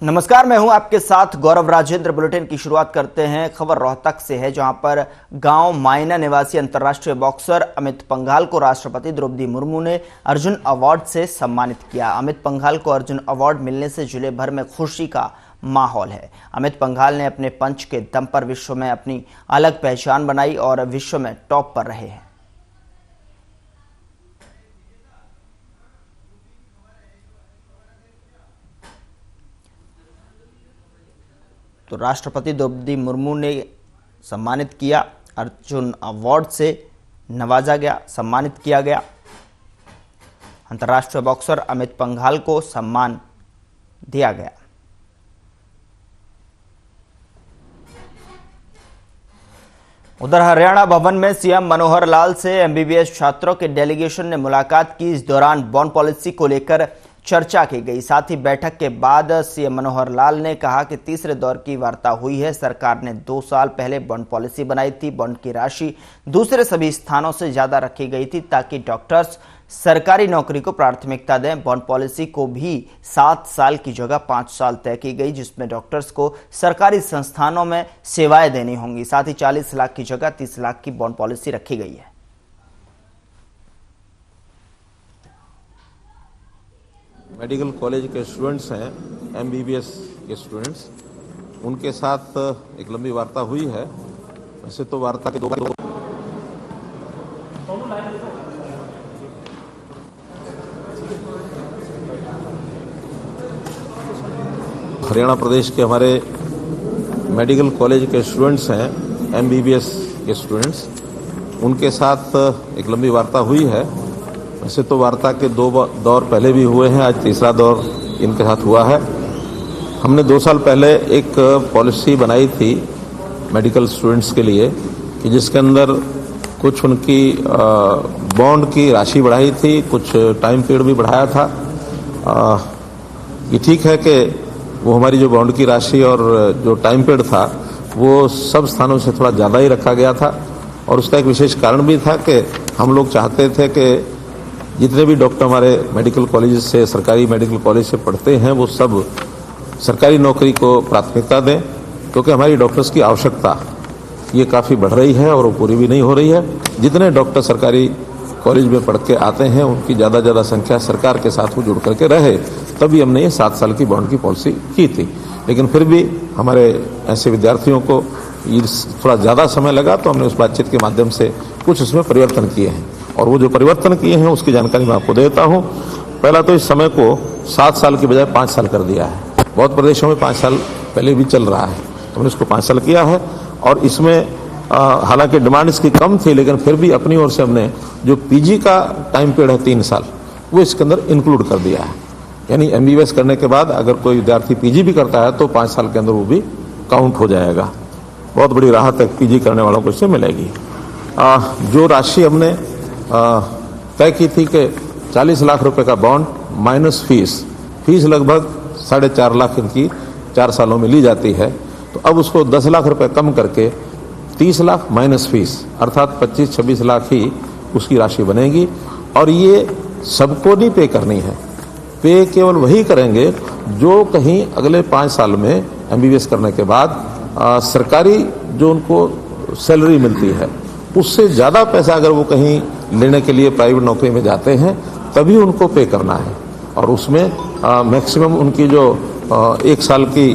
नमस्कार, मैं हूं आपके साथ गौरव राजेंद्र। बुलेटिन की शुरुआत करते हैं। खबर रोहतक से है, जहां पर गांव मायना निवासी अंतर्राष्ट्रीय बॉक्सर अमित पंघाल को राष्ट्रपति द्रौपदी मुर्मू ने अर्जुन अवार्ड से सम्मानित किया। अमित पंघाल को अर्जुन अवार्ड मिलने से जिले भर में खुशी का माहौल है। अमित पंघाल ने अपने पंच के दम पर विश्व में अपनी अलग पहचान बनाई और विश्व में टॉप पर रहे हैं। तो राष्ट्रपति द्रौपदी मुर्मू ने सम्मानित किया, अर्जुन अवार्ड से नवाजा गया, सम्मानित किया गया। अंतर्राष्ट्रीय बॉक्सर अमित पंघाल को सम्मान दिया गया। उधर हरियाणा भवन में सीएम मनोहर लाल से एमबीबीएस छात्रों के डेलीगेशन ने मुलाकात की। इस दौरान बॉन्ड पॉलिसी को लेकर चर्चा की गई। साथ ही बैठक के बाद सीएम मनोहर लाल ने कहा कि तीसरे दौर की वार्ता हुई है। सरकार ने 2 साल पहले बॉन्ड पॉलिसी बनाई थी। बॉन्ड की राशि दूसरे सभी स्थानों से ज्यादा रखी गई थी ताकि डॉक्टर्स सरकारी नौकरी को प्राथमिकता दें। बॉन्ड पॉलिसी को भी 7 साल की जगह 5 साल तय की गई, जिसमें डॉक्टर्स को सरकारी संस्थानों में सेवाएं देनी होंगी। साथ ही 40 लाख की जगह 30 लाख की बॉन्ड पॉलिसी रखी गई है। मेडिकल कॉलेज के स्टूडेंट्स हैं, एमबीबीएस के स्टूडेंट्स, उनके साथ एक लंबी वार्ता हुई है। वैसे तो वार्ता के 2 हरियाणा प्रदेश के हमारे मेडिकल कॉलेज के स्टूडेंट्स हैं, एमबीबीएस के स्टूडेंट्स, उनके साथ एक लंबी वार्ता हुई है। वैसे तो वार्ता के 2 दौर पहले भी हुए हैं, आज तीसरा दौर इनके साथ हुआ है। हमने 2 साल पहले एक पॉलिसी बनाई थी मेडिकल स्टूडेंट्स के लिए कि जिसके अंदर कुछ उनकी बॉन्ड की राशि बढ़ाई थी, कुछ टाइम पीरियड भी बढ़ाया था। ये ठीक है कि वो हमारी जो बॉन्ड की राशि और जो टाइम पीरियड था वो सब स्थानों से थोड़ा ज़्यादा ही रखा गया था। और उसका एक विशेष कारण भी था कि हम लोग चाहते थे कि जितने भी डॉक्टर हमारे मेडिकल कॉलेज से, सरकारी मेडिकल कॉलेज से पढ़ते हैं, वो सब सरकारी नौकरी को प्राथमिकता दें, क्योंकि हमारी डॉक्टर्स की आवश्यकता ये काफ़ी बढ़ रही है और वो पूरी भी नहीं हो रही है। जितने डॉक्टर सरकारी कॉलेज में पढ़ के आते हैं उनकी ज़्यादा ज़्यादा संख्या सरकार के साथ वो जुड़ करके रहे, तभी हमने ये 7 साल की बॉन्ड की पॉलिसी की थी। लेकिन फिर भी हमारे ऐसे विद्यार्थियों को ये थोड़ा ज़्यादा समय लगा, तो हमने उस बातचीत के माध्यम से कुछ उसमें परिवर्तन किए हैं। और वो जो परिवर्तन किए हैं उसकी जानकारी मैं आपको देता हूँ। पहला तो इस समय को 7 साल की बजाय 5 साल कर दिया है। बहुत प्रदेशों में 5 साल पहले भी चल रहा है, तो हमने इसको 5 साल किया है। और इसमें हालांकि डिमांड इसकी कम थी, लेकिन फिर भी अपनी ओर से हमने जो पीजी का टाइम पीरियड है 3 साल, वो इसके अंदर इंक्लूड कर दिया है। यानी एमबीबीएस करने के बाद अगर कोई विद्यार्थी पीजी भी करता है तो 5 साल के अंदर वो भी काउंट हो जाएगा। बहुत बड़ी राहत पीजी करने वालों को इससे मिलेगी। जो राशि हमने तय की थी कि 40 लाख रुपए का बॉन्ड माइनस फीस लगभग 4.5 लाख इनकी 4 सालों में ली जाती है, तो अब उसको 10 लाख रुपए कम करके 30 लाख माइनस फीस, अर्थात 25-26 लाख ही उसकी राशि बनेगी। और ये सबको नहीं पे करनी है, पे केवल वही करेंगे जो कहीं अगले 5 साल में एमबीबीएस करने के बाद सरकारी जो उनको सैलरी मिलती है उससे ज़्यादा पैसा अगर वो कहीं लेने के लिए प्राइवेट नौकरी में जाते हैं तभी उनको पे करना है। और उसमें मैक्सिमम उनकी जो 1 साल की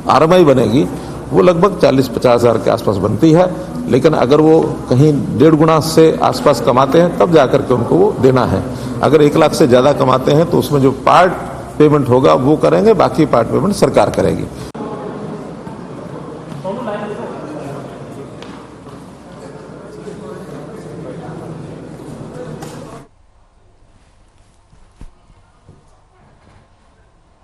आरएमआई बनेगी वो लगभग 40-50 हज़ार के आसपास बनती है। लेकिन अगर वो कहीं 1.5 गुना से आसपास कमाते हैं तब जाकर के उनको वो देना है। अगर 1 लाख से ज़्यादा कमाते हैं तो उसमें जो पार्ट पेमेंट होगा वो करेंगे, बाकी पार्ट पेमेंट सरकार करेगी।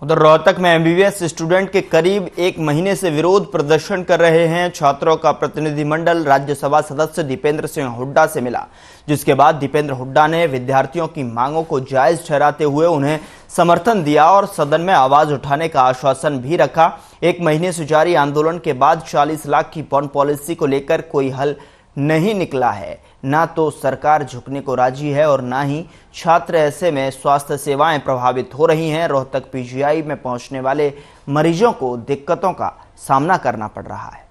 उधर रोहतक में एमबीबीएस स्टूडेंट के करीब 1 महीने से विरोध प्रदर्शन कर रहे हैं। छात्रों का प्रतिनिधिमंडल राज्यसभा सदस्य दीपेंद्र सिंह हुड्डा से मिला, जिसके बाद दीपेंद्र हुड्डा ने विद्यार्थियों की मांगों को जायज ठहराते हुए उन्हें समर्थन दिया और सदन में आवाज उठाने का आश्वासन भी रखा। 1 महीने से जारी आंदोलन के बाद 40 लाख की बॉन्ड पॉलिसी को लेकर कोई हल नहीं निकला है। ना तो सरकार झुकने को राजी है और ना ही छात्र। ऐसे में स्वास्थ्य सेवाएं प्रभावित हो रही हैं। रोहतक पीजीआई में पहुंचने वाले मरीजों को दिक्कतों का सामना करना पड़ रहा है।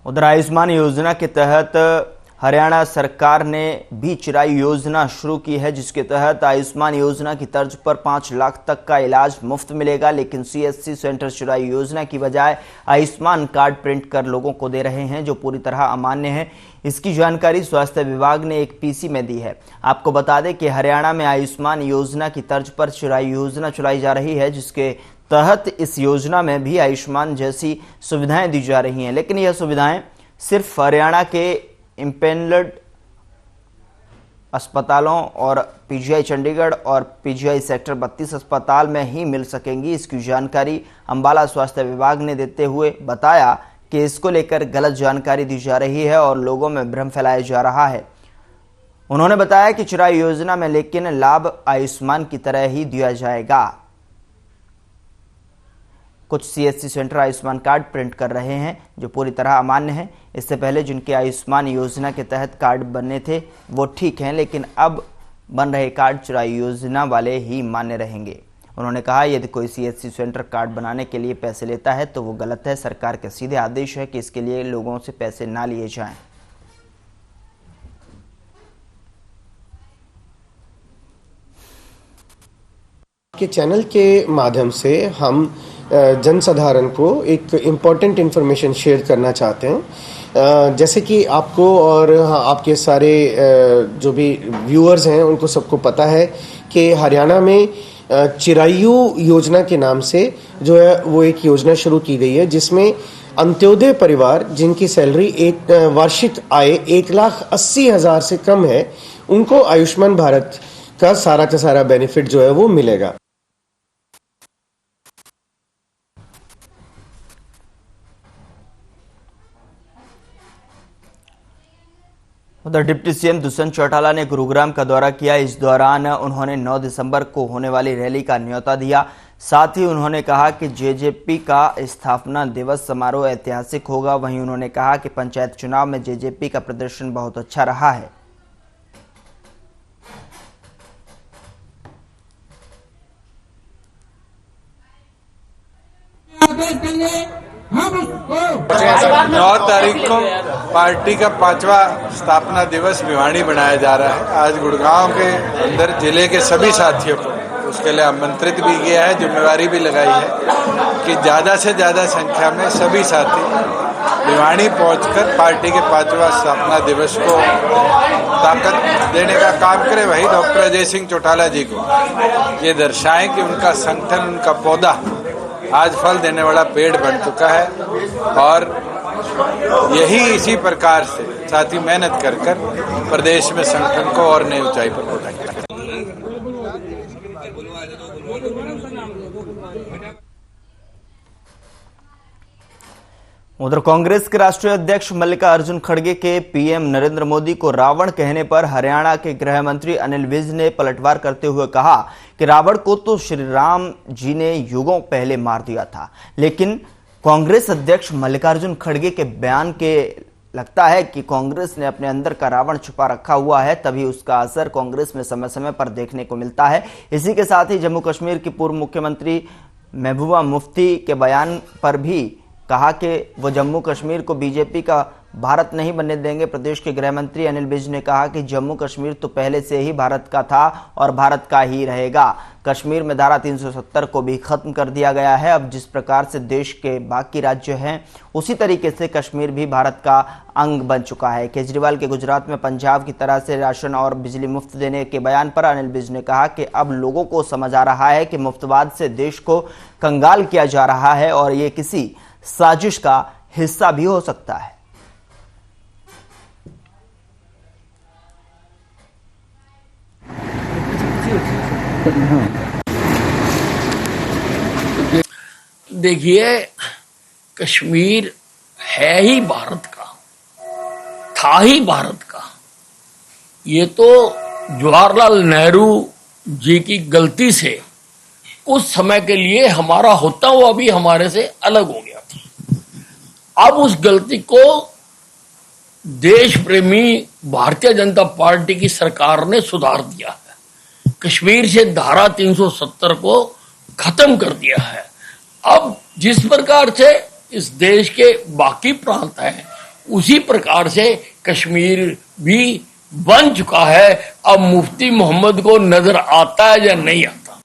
उधर आयुष्मान योजना के तहत हरियाणा सरकार ने भी चिरायु योजना शुरू की है, जिसके तहत आयुष्मान योजना की तर्ज पर 5 लाख तक का इलाज मुफ्त मिलेगा। लेकिन सीएससी सेंटर चिरायु योजना की बजाय आयुष्मान कार्ड प्रिंट कर लोगों को दे रहे हैं, जो पूरी तरह अमान्य है। इसकी जानकारी स्वास्थ्य विभाग ने एक पीसी में दी है। आपको बता दें कि हरियाणा में आयुष्मान योजना की तर्ज पर चिरायु योजना चलाई जा रही है, जिसके तहत इस योजना में भी आयुष्मान जैसी सुविधाएं दी जा रही हैं। लेकिन यह सुविधाएं सिर्फ हरियाणा के इम्पेनल्ड अस्पतालों और पीजीआई चंडीगढ़ और पीजीआई सेक्टर 32 अस्पताल में ही मिल सकेंगी। इसकी जानकारी अंबाला स्वास्थ्य विभाग ने देते हुए बताया कि इसको लेकर गलत जानकारी दी जा रही है और लोगों में भ्रम फैलाया जा रहा है। उन्होंने बताया कि चिरायु योजना में लेकिन लाभ आयुष्मान की तरह ही दिया जाएगा। कुछ CSC centre Ayushman card print कर रहे हैं, जो पूरी तरह अमान्य है। इससे पहले जिनके आयुष्मान योजना के तहत कार्ड बने थे वो ठीक हैं, लेकिन अब बन रहे कार्ड चिरायु योजना वाले ही मान्य रहेंगे। उन्होंने कहा यदि कोई सीएससी सेंटर कार्ड बनाने के लिए पैसे लेता है तो वो गलत है। सरकार के सीधे आदेश है कि इसके लिए लोगों से पैसे ना लिए जाएं। के चैनल के माध्यम से हम जनसाधारण को एक इम्पॉर्टेंट इन्फॉर्मेशन शेयर करना चाहते हैं। जैसे कि आपको और आपके सारे जो भी व्यूअर्स हैं उनको सबको पता है कि हरियाणा में चिरायु योजना के नाम से जो है वो एक योजना शुरू की गई है, जिसमें अंत्योदय परिवार जिनकी सैलरी एक वार्षिक आय 1,80,000 से कम है, उनको आयुष्मान भारत का सारा बेनिफिट जो है वो मिलेगा। उधर डिप्टी सीएम दुष्यंत चौटाला ने गुरुग्राम का दौरा किया। इस दौरान उन्होंने 9 दिसंबर को होने वाली रैली का न्योता दिया। साथ ही उन्होंने कहा कि जेजेपी का स्थापना दिवस समारोह ऐतिहासिक होगा। वहीं उन्होंने कहा कि पंचायत चुनाव में जेजेपी का प्रदर्शन बहुत अच्छा रहा है। हम 9 तारीख को पार्टी का 5वां स्थापना दिवस भिवानी बनाया जा रहा है। आज गुड़गांव के अंदर जिले के सभी साथियों को उसके लिए आमंत्रित भी किया है, जिम्मेवारी भी लगाई है कि ज़्यादा से ज़्यादा संख्या में सभी साथी भिवानी पहुंचकर पार्टी के 5वां स्थापना दिवस को ताकत देने का काम करें। वही डॉक्टर अजय सिंह चौटाला जी को ये दर्शाएं कि उनका संगठन, उनका पौधा आज फल देने वाला पेड़ बन चुका है और यही इसी प्रकार से साथी मेहनत कर प्रदेश में संगठन को और नई ऊंचाई पर पहुंचाएंगे। उधर कांग्रेस के राष्ट्रीय अध्यक्ष मल्लिकार्जुन खड़गे के पीएम नरेंद्र मोदी को रावण कहने पर हरियाणा के गृह मंत्री अनिल विज ने पलटवार करते हुए कहा कि रावण को तो श्री राम जी ने युगों पहले मार दिया था। लेकिन कांग्रेस अध्यक्ष मल्लिकार्जुन खड़गे के बयान के लगता है कि कांग्रेस ने अपने अंदर का रावण छुपा रखा हुआ है, तभी उसका असर कांग्रेस में समय समय पर देखने को मिलता है। इसी के साथ ही जम्मू कश्मीर की पूर्व मुख्यमंत्री महबूबा मुफ्ती के बयान पर भी कहा कि वो जम्मू कश्मीर को बीजेपी का भारत नहीं बनने देंगे। प्रदेश के गृह मंत्री अनिल विज ने कहा कि जम्मू कश्मीर तो पहले से ही भारत का था और भारत का ही रहेगा। कश्मीर में धारा 370 को भी खत्म कर दिया गया है। अब जिस प्रकार से देश के बाकी राज्य हैं, उसी तरीके से कश्मीर भी भारत का अंग बन चुका है। केजरीवाल के गुजरात में पंजाब की तरह से राशन और बिजली मुफ्त देने के बयान पर अनिल विज ने कहा कि अब लोगों को समझ आ रहा है कि मुफ्तवाद से देश को कंगाल किया जा रहा है और ये किसी साजिश का हिस्सा भी हो सकता है। देखिए, कश्मीर है ही भारत का, था ही भारत का। ये तो जवाहरलाल नेहरू जी की गलती से उस समय के लिए हमारा होता हुआ भी हमारे से अलग हो गया था। अब उस गलती को देश प्रेमी भारतीय जनता पार्टी की सरकार ने सुधार दिया है। कश्मीर से धारा 370 को खत्म कर दिया है। अब जिस प्रकार से इस देश के बाकी प्रांत हैं, उसी प्रकार से कश्मीर भी बन चुका है। अब मुफ्ती मोहम्मद को नजर आता है या नहीं आता?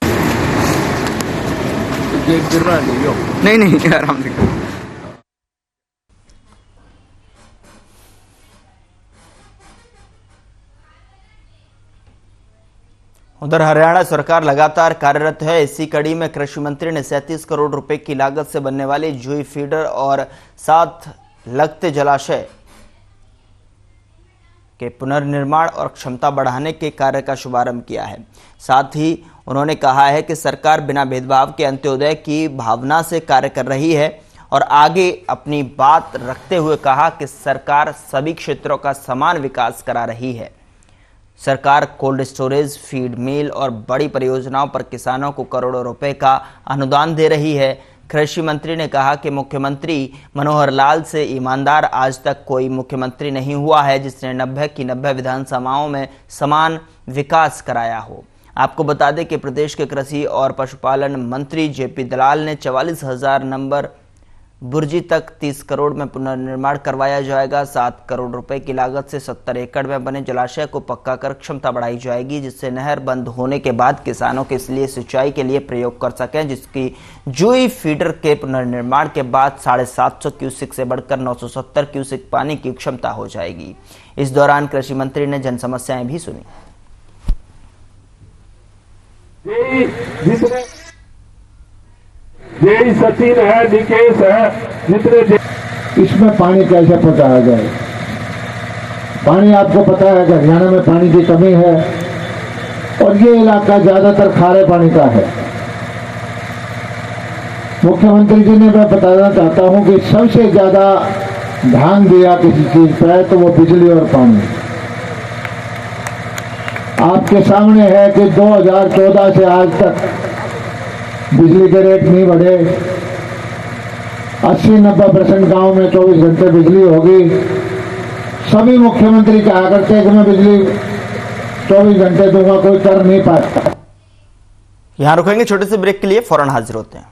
नहीं आराम से। उधर हरियाणा सरकार लगातार कार्यरत है। इसी कड़ी में कृषि मंत्री ने 37 करोड़ रुपए की लागत से बनने वाली जूही फीडर और साथ लगते जलाशय के पुनर्निर्माण और क्षमता बढ़ाने के कार्य का शुभारंभ किया है। साथ ही उन्होंने कहा है कि सरकार बिना भेदभाव के अंत्योदय की भावना से कार्य कर रही है और आगे अपनी बात रखते हुए कहा कि सरकार सभी क्षेत्रों का समान विकास करा रही है। सरकार कोल्ड स्टोरेज, फीड मिल और बड़ी परियोजनाओं पर किसानों को करोड़ों रुपए का अनुदान दे रही है। कृषि मंत्री ने कहा कि मुख्यमंत्री मनोहर लाल से ईमानदार आज तक कोई मुख्यमंत्री नहीं हुआ है जिसने 90 की 90 विधानसभाओं में समान विकास कराया हो। आपको बता दें कि प्रदेश के कृषि और पशुपालन मंत्री जेपी दलाल ने 44,000 नंबर बुर्जी तक 30 करोड़ में पुनर्निर्माण करवाया जाएगा। 7 करोड़ रुपए की लागत से 70 एकड़ में बने जलाशय को पक्का कर क्षमता बढ़ाई जाएगी, जिससे नहर बंद होने के बाद किसानों के लिए सिंचाई के लिए प्रयोग कर सकें। जिसकी जूही फीडर के पुनर्निर्माण के बाद 750 क्यूसेक से बढ़कर 970 क्यूसेक पानी की क्षमता हो जाएगी। इस दौरान कृषि मंत्री ने जन समस्याएं भी सुनी। यही सचिन है, निकेश है, जितने इसमें पानी कैसे पहुंचाया जाए। पानी आपको पता है कि हरियाणा में पानी की कमी है और ये इलाका ज्यादातर खारे पानी का है। मुख्यमंत्री जी ने मैं बताना चाहता हूं कि सबसे ज्यादा ध्यान दिया किसी चीज पर तो वो बिजली और पानी। आपके सामने है कि 2014 से आज तक बिजली के रेट नहीं बढ़े। 80-90% गांव में 24 घंटे बिजली होगी। सभी मुख्यमंत्री कहा करते कि मैं बिजली 24 घंटे दूंगा, कोई कर नहीं पाता। यहां रुकेंगे छोटे से ब्रेक के लिए, फौरन हाजिर होते हैं।